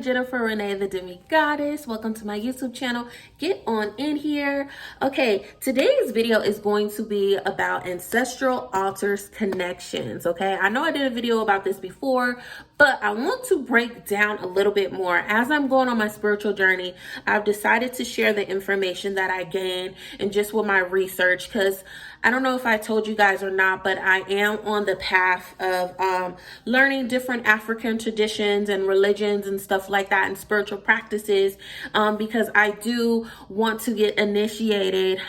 Jennifer Renee, the Demigodest. Welcome to my YouTube channel. Get on in here. Okay, today's video is going to be about ancestral altars connections. Okay, I know I did a video about this before, but I want to break down a little bit more. As I'm going on my spiritual journey, I've decided to share the information that I gained and just with my research, because I don't know if I told you guys or not, but I am on the path of learning different African traditions and religions and stuff like that and spiritual practices, because I do want to get initiated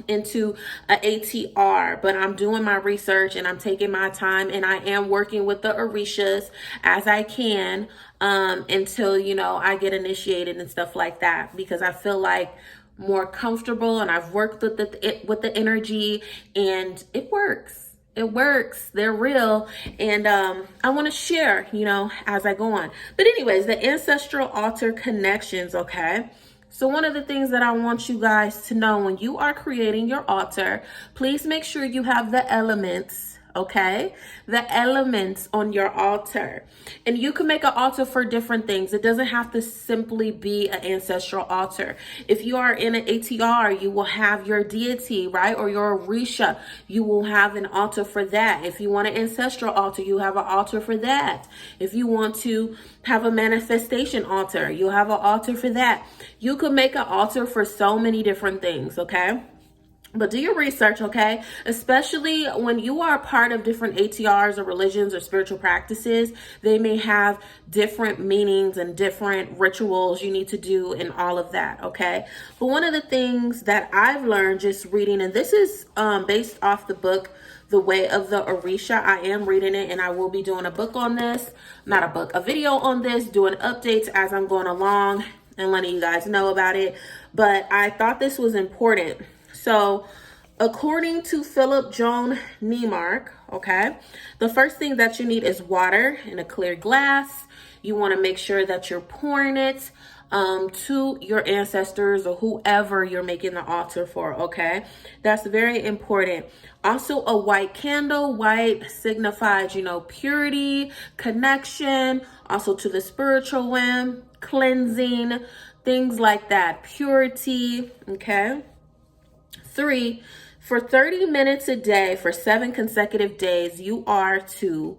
into a ATR, but I'm doing my research and I'm taking my time, and I am working with the Orishas as I can until, you know, I get initiated and stuff like that, because I feel like more comfortable, and I've worked with the energy, and it works. It works. They're real, and I want to share, you know, as I go on. But anyways, the ancestral altar connections. Okay, so one of the things that I want you guys to know when you are creating your altar, please make sure you have the elements. Okay, the elements on your altar, and you can make an altar for different things. It doesn't have to simply be an ancestral altar. If you are in an ATR, you will have your deity, right? Or your Orisha, you will have an altar for that. If you want an ancestral altar, you have an altar for that. If you want to have a manifestation altar, you'll have an altar for that. You could make an altar for so many different things. Okay, but do your research, okay? Especially when you are a part of different ATRs or religions or spiritual practices, they may have different meanings and different rituals you need to do and all of that, okay? But one of the things that I've learned just reading, and this is based off the book, The Way of the Orisha. I am reading it, and I will be doing a book on this. Not a book, a video on this, doing updates as I'm going along and letting you guys know about it. But I thought this was important. So according to Philip Joan Neimark, okay, the first thing that you need is water in a clear glass. You want to make sure that you're pouring it to your ancestors or whoever you're making the altar for, okay? That's very important. Also, a white candle. White signifies, you know, purity, connection, also to the spiritual realm, cleansing, things like that, purity, okay? 3, for 30 minutes a day for 7 consecutive days, you are to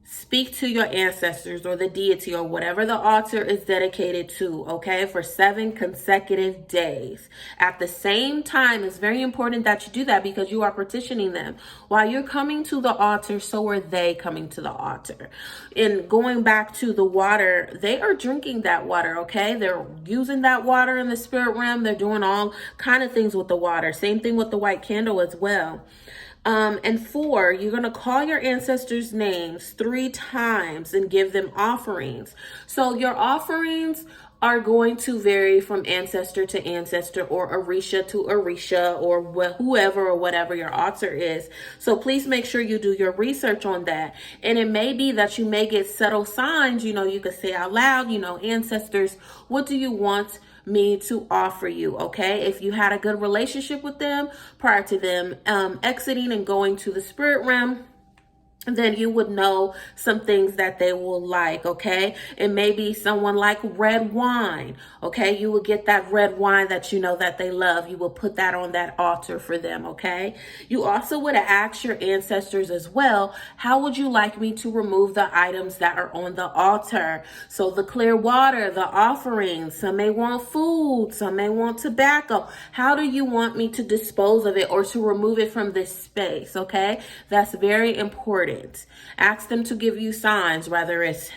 speak to your ancestors or the deity or whatever the altar is dedicated to, okay, for 7 consecutive days. At the same time, it's very important that you do that, because you are petitioning them. While you're coming to the altar, so are they coming to the altar. And going back to the water, they are drinking that water, okay? They're using that water in the spirit realm. They're doing all kind of things with the water. Same thing with the white candle as well. And 4, you're going to call your ancestors' names 3 times and give them offerings. So your offerings are going to vary from ancestor to ancestor, or Orisha to Orisha, or whoever or whatever your altar is. So please make sure you do your research on that. And it may be that you may get subtle signs. You know, you could say out loud, you know, ancestors, what do you want me to offer you? Okay, if you had a good relationship with them prior to them exiting and going to the spirit realm, then you would know some things that they will like, okay? And maybe someone like red wine, okay? You will get that red wine that you know that they love. You will put that on that altar for them, okay? You also would ask your ancestors as well, how would you like me to remove the items that are on the altar? So the clear water, the offerings, some may want food, some may want tobacco. How do you want me to dispose of it or to remove it from this space, okay? That's very important. Ask them to give you signs, whether it's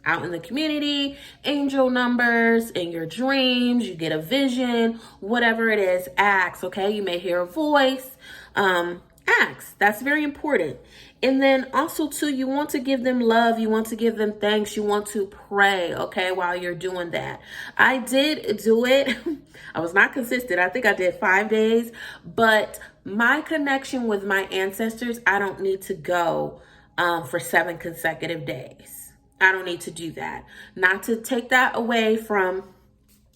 out in the community, angel numbers, in your dreams, you get a vision, whatever it is, ask, okay? You may hear a voice, ask. That's very important. And then also too, you want to give them love, you want to give them thanks, you want to pray, okay, while you're doing that. I did do it. I was not consistent. I think I did 5 days, but my connection with my ancestors, I don't need to go for 7 consecutive days. I don't need to do that. Not to take that away from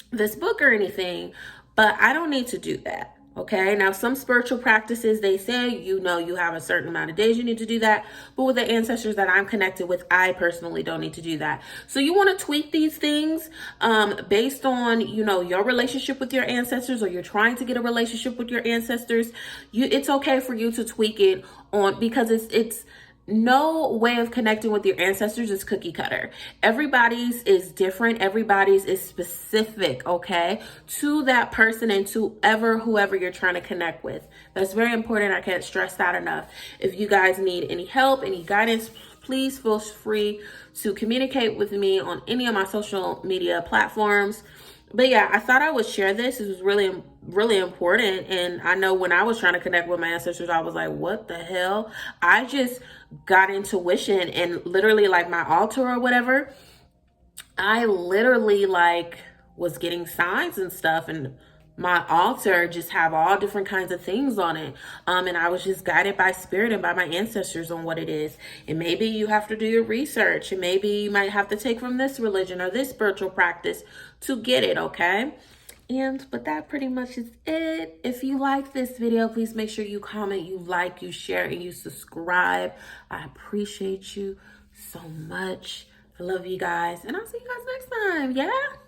this book or anything, but I don't need to do that. Okay, now some spiritual practices, they say, you know, you have a certain amount of days you need to do that. But with the ancestors that I'm connected with, I personally don't need to do that. So you want to tweak these things based on, you know, your relationship with your ancestors, or you're trying to get a relationship with your ancestors. It's okay for you to tweak it on, because it's no way of connecting with your ancestors is cookie cutter. Everybody's is different. Everybody's is specific, okay, to that person and to whoever you're trying to connect with. That's very important. I can't stress that enough. If you guys need any help, any guidance, please feel free to communicate with me on any of my social media platforms. But yeah, I thought I would share this. This was really important. And I know when I was trying to connect with my ancestors, I was like, what the hell? I just got intuition, and literally, like, my altar or whatever, I literally like was getting signs and stuff, and my altar just have all different kinds of things on it. And I was just guided by spirit and by my ancestors on what it is. And maybe you have to do your research, and maybe you might have to take from this religion or this spiritual practice to get it, okay? But that pretty much is it. If you like this video, please make sure you comment, you like, you share, and you subscribe. I appreciate you so much. I love you guys, and I'll see you guys next time. Yeah.